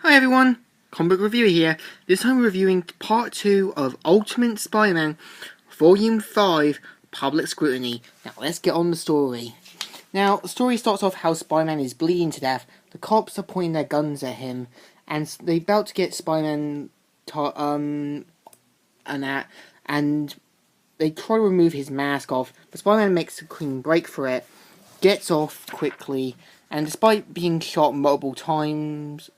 Hi everyone, Comic Book Reviewer here. This time we're reviewing Part 2 of Ultimate Spider-Man, Volume 5, Public Scrutiny. Now let's get on the story. Now, the story starts off how Spider-Man is bleeding to death, the cops are pointing their guns at him, and they're about to get Spider-Man and they try to remove his mask off, but Spider-Man makes a clean break for it, gets off quickly, and despite being shot multiple times,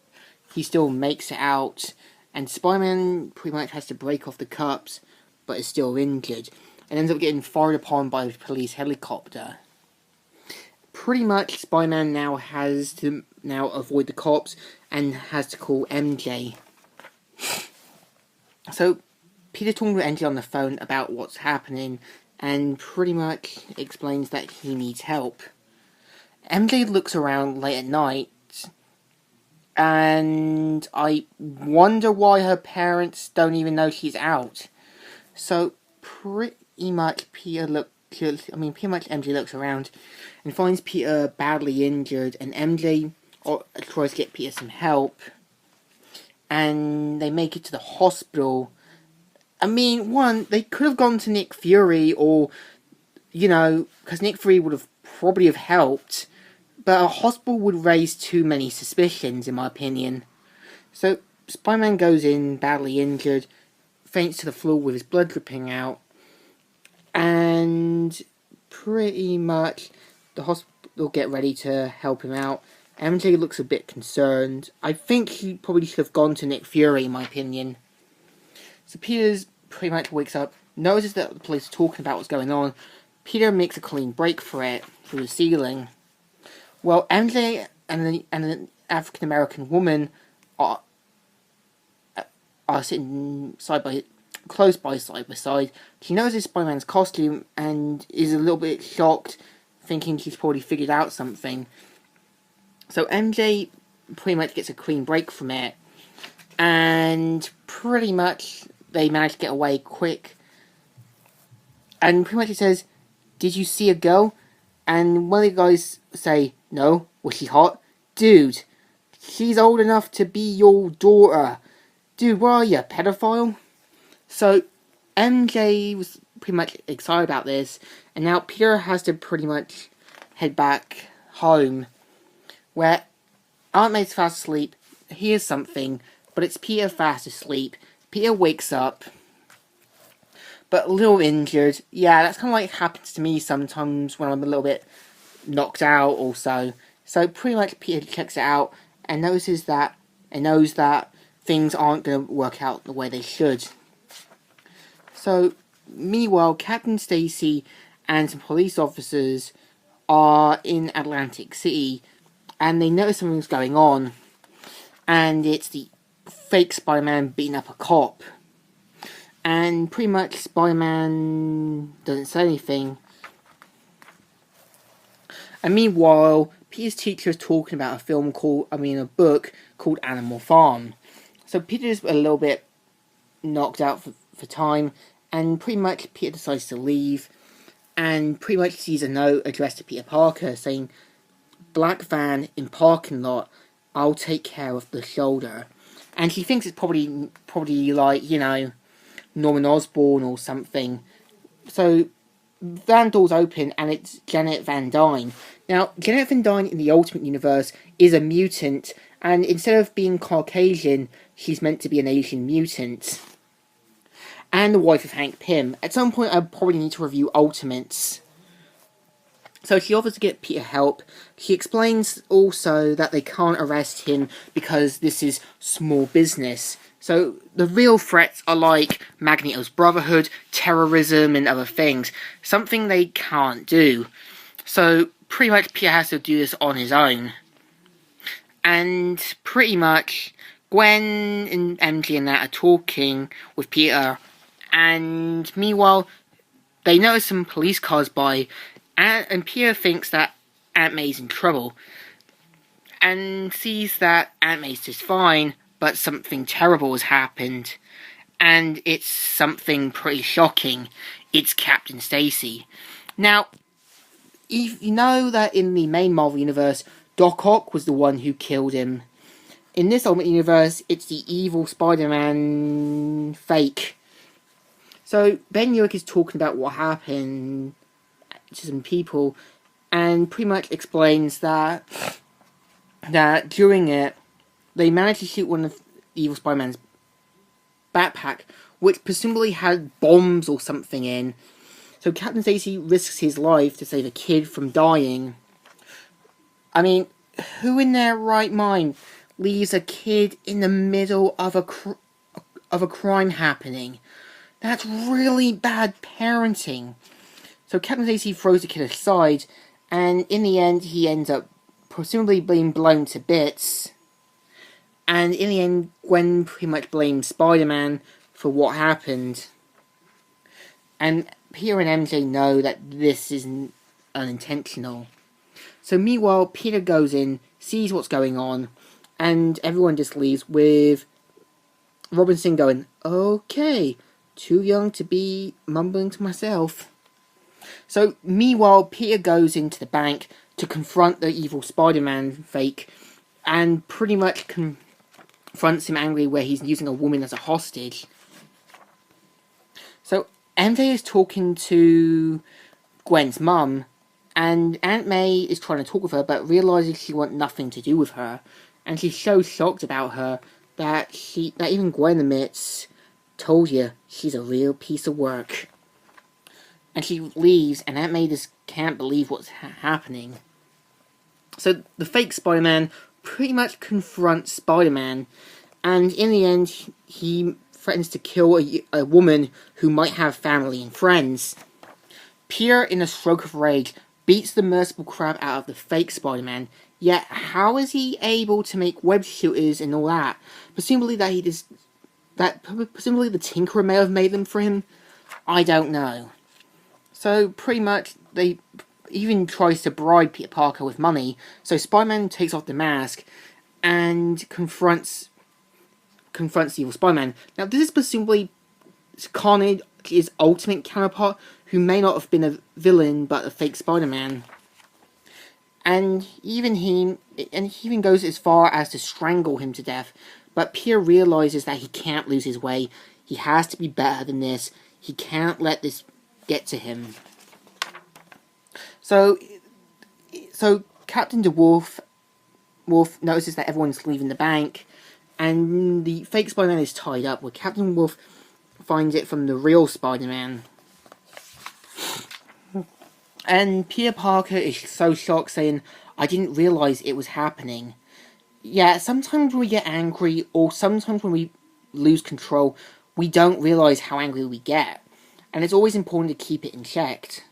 he still makes it out, and Spider-Man pretty much has to break off the cups, but is still injured, and ends up getting fired upon by a police helicopter. Pretty much, Spider-Man now has to avoid the cops, and has to call MJ. So, Peter's talking to MJ on the phone about what's happening, and pretty much explains that he needs help. MJ looks around late at night, and I wonder why her parents don't even know she's out. So pretty much MJ looks around and finds Peter badly injured, and MJ tries to get Peter some help, and they make it to the hospital. I mean, they could have gone to Nick Fury, or, because Nick Fury would have probably have helped, but a hospital would raise too many suspicions, in my opinion. So, Spider-Man goes in, badly injured, faints to the floor with his blood dripping out, and pretty much the hospital get ready to help him out. MJ looks a bit concerned. I think he probably should have gone to Nick Fury, in my opinion. So Peter pretty much wakes up, notices that the police are talking about what's going on. Peter makes a clean break for it, through the ceiling. Well, MJ and an African-American woman are sitting close by side by side. She notices Spider-Man's costume and is a little bit shocked, thinking she's probably figured out something. So MJ pretty much gets a clean break from it, and pretty much they manage to get away quick. And pretty much it says, "Did you see a girl?" And one of the guys say, "No, was she hot?" "Dude, she's old enough to be your daughter. Dude, what are you, a pedophile?" So, MJ was pretty much excited about this, and now Peter has to pretty much head back home, where Aunt May's fast asleep, hears something, but it's Peter fast asleep. Peter wakes up, but a little injured. Yeah, that's kind of like happens to me sometimes when I'm a little bit knocked out or so. So pretty much Peter checks it out and knows that things aren't going to work out the way they should. So meanwhile, Captain Stacy and some police officers are in Atlantic City, and they notice something's going on, and it's the fake Spider-Man beating up a cop. And pretty much Spider-Man doesn't say anything. And meanwhile, Peter's teacher is talking about a book called Animal Farm. So Peter's a little bit knocked out for time, and pretty much Peter decides to leave, and pretty much sees a note addressed to Peter Parker saying, "Black van in parking lot, I'll take care of the shoulder." And she thinks it's probably like, Norman Osborn or something. So, van doors open, and it's Janet Van Dyne. Now, Janet Van Dyne in the Ultimate Universe is a mutant, and instead of being Caucasian, she's meant to be an Asian mutant. And the wife of Hank Pym. At some point, I probably need to review Ultimates. So she offers to get Peter help. She explains also that they can't arrest him because this is small business. So the real threats are like Magneto's Brotherhood, terrorism, and other things. Something they can't do. So pretty much Peter has to do this on his own. And pretty much Gwen and MJ and that are talking with Peter. And meanwhile, they notice some police cars by, and Peter thinks that Aunt May's in trouble, and sees that Aunt May's just fine, but something terrible has happened, and it's something pretty shocking. It's Captain Stacy. Now, you know that in the main Marvel Universe, Doc Ock was the one who killed him. in this alternate universe, it's the evil Spider-Man fake. So Ben Urich is talking about what happened to some people, and pretty much explains that during it, they managed to shoot one of evil Spider-Man's backpack, which presumably had bombs or something in. So Captain Stacy risks his life to save a kid from dying. I mean, who in their right mind leaves a kid in the middle of a crime happening? That's really bad parenting. So Captain Stacy throws the kid aside, and in the end, he ends up presumably being blown to bits. And in the end, Gwen pretty much blames Spider-Man for what happened. And Peter and MJ know that this isn't unintentional. So meanwhile, Peter goes in, sees what's going on, and everyone just leaves with Robinson going, "Okay, too young to be mumbling to myself." So meanwhile, Peter goes into the bank to confront the evil Spider-Man fake, and pretty much confronts him angrily where he's using a woman as a hostage. So MJ is talking to Gwen's mum, and Aunt May is trying to talk with her, but realizes she wants nothing to do with her, and she's so shocked about her that even Gwen admits, "Told you, she's a real piece of work." And she leaves, and Aunt May just can't believe what's happening. So the fake Spider-Man pretty much confronts Spider-Man, and in the end, he threatens to kill a woman who might have family and friends. Peter, in a stroke of rage, beats the merciful crap out of the fake Spider-Man, yet how is he able to make web shooters and all that? Presumably the Tinkerer may have made them for him? I don't know. So pretty much, they even tries to bribe Peter Parker with money, so Spider-Man takes off the mask and confronts the evil Spider-Man. Now this is presumably Carnage, his ultimate counterpart, who may not have been a villain but a fake Spider-Man. And he even goes as far as to strangle him to death, but Peter realizes that he can't lose his way. He has to be better than this. He can't let this get to him. So Captain DeWolf notices that everyone's leaving the bank, and the fake Spider-Man is tied up, where Captain Wolf finds it from the real Spider-Man. And Peter Parker is so shocked, saying, "I didn't realize it was happening." Yeah, sometimes when we get angry, or sometimes when we lose control, we don't realize how angry we get. And it's always important to keep it in check.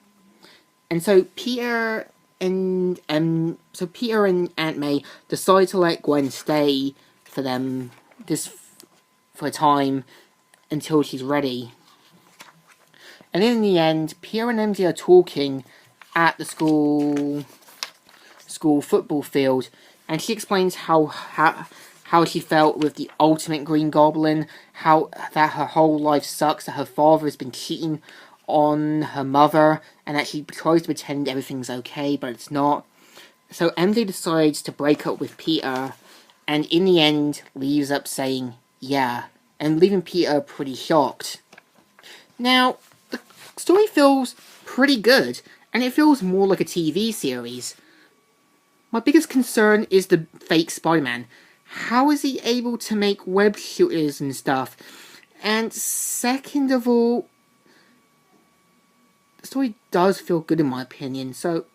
And so Peter and Aunt May decide to let Gwen stay for them for a time until she's ready. And in the end, Peter and MJ are talking at the school football field, and she explains how she felt with the ultimate Green Goblin, how that her whole life sucks, that her father has been cheating on her mother, and that she tries to pretend everything's okay, but it's not. So MJ decides to break up with Peter, and in the end leaves up saying, "Yeah," and leaving Peter pretty shocked. Now, the story feels pretty good, and it feels more like a TV series. My biggest concern is the fake Spider-Man. How is he able to make web shooters and stuff? And second of all, the story does feel good in my opinion. So,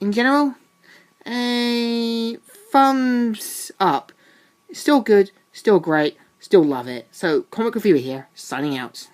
in general, a thumbs up. Still good, still great, still love it. So, Comic Reviewer here, signing out.